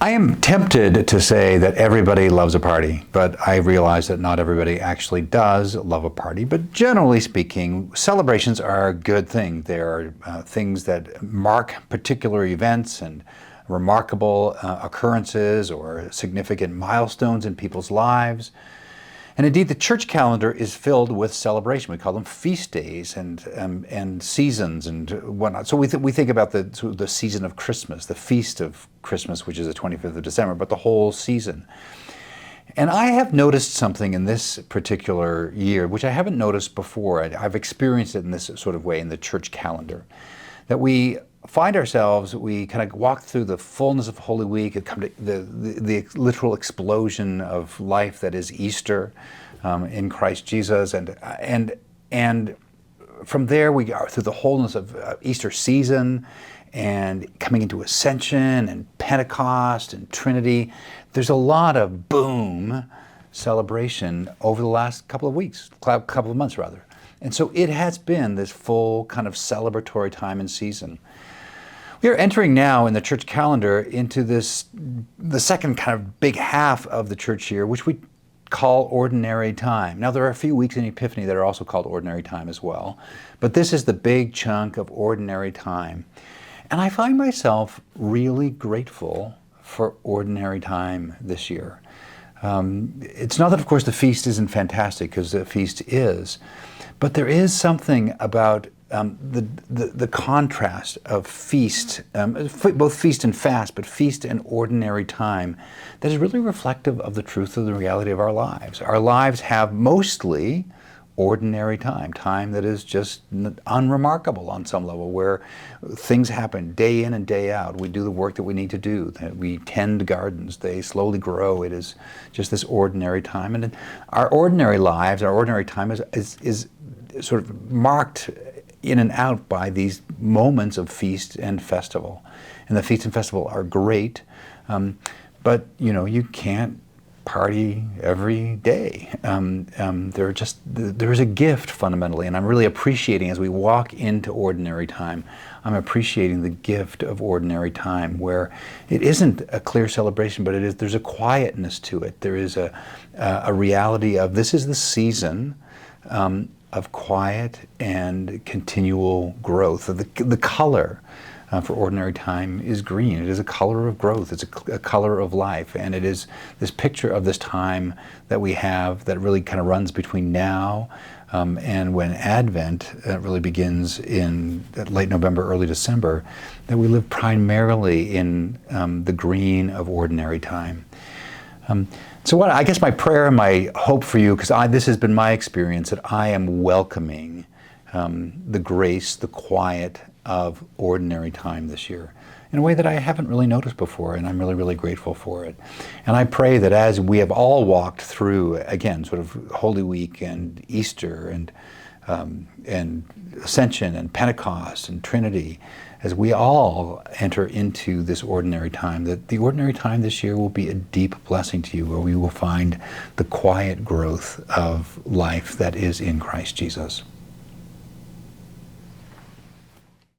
I am tempted to say that everybody loves a party, but I realize that not everybody actually does love a party. But generally speaking, celebrations are a good thing. They are things that mark particular events and remarkable occurrences or significant milestones in people's lives. And indeed, the church calendar is filled with celebration. We call them feast days and seasons and whatnot. So we think about the season of Christmas, the feast of Christmas, which is the 25th of December, but the whole season. And I have noticed something in this particular year, which I haven't noticed before. I've experienced it in this sort of way in the church calendar, that we find ourselves, we kind of walk through the fullness of Holy Week, come to the literal explosion of life that is Easter in Christ Jesus, and from there we are through the wholeness of Easter season and coming into Ascension and Pentecost and Trinity. There's a lot of boom celebration over the last couple of weeks, couple of months rather. And so it has been this full kind of celebratory time and season. We are entering now in the church calendar into the second kind of big half of the church year, which we call ordinary time. Now, there are a few weeks in Epiphany that are also called ordinary time as well, but this is the big chunk of ordinary time. And I find myself really grateful for ordinary time this year. It's not that, of course, the feast isn't fantastic, because the feast is, but there is something about the contrast of feast, both feast and fast, but feast and ordinary time, that is really reflective of the truth of the reality of our lives. Our lives have mostly ordinary time that is just unremarkable on some level, where things happen day in and day out. We do the work that we need to do. We tend gardens. They slowly grow. It is just this ordinary time. And our ordinary lives, our ordinary time is sort of marked in and out by these moments of feast and festival. And the feast and festival are great, but you can't party every day. There is a gift fundamentally, and I'm really appreciating, as we walk into ordinary time, I'm appreciating the gift of ordinary time, where it isn't a clear celebration, but there's a quietness to it. There is a reality of this is the season of quiet and continual growth. The color for ordinary time is green. It is a color of growth. It's a color of life. And it is this picture of this time that we have that really kind of runs between now and when Advent really begins in late November, early December, that we live primarily in the green of ordinary time. So I guess my prayer and my hope for you, because this has been my experience, that I am welcoming the grace, the quiet of ordinary time this year in a way that I haven't really noticed before, and I'm really, really grateful for it. And I pray that as we have all walked through, again, sort of Holy Week and Easter and Ascension and Pentecost and Trinity, as we all enter into this ordinary time, that the ordinary time this year will be a deep blessing to you, where we will find the quiet growth of life that is in Christ Jesus.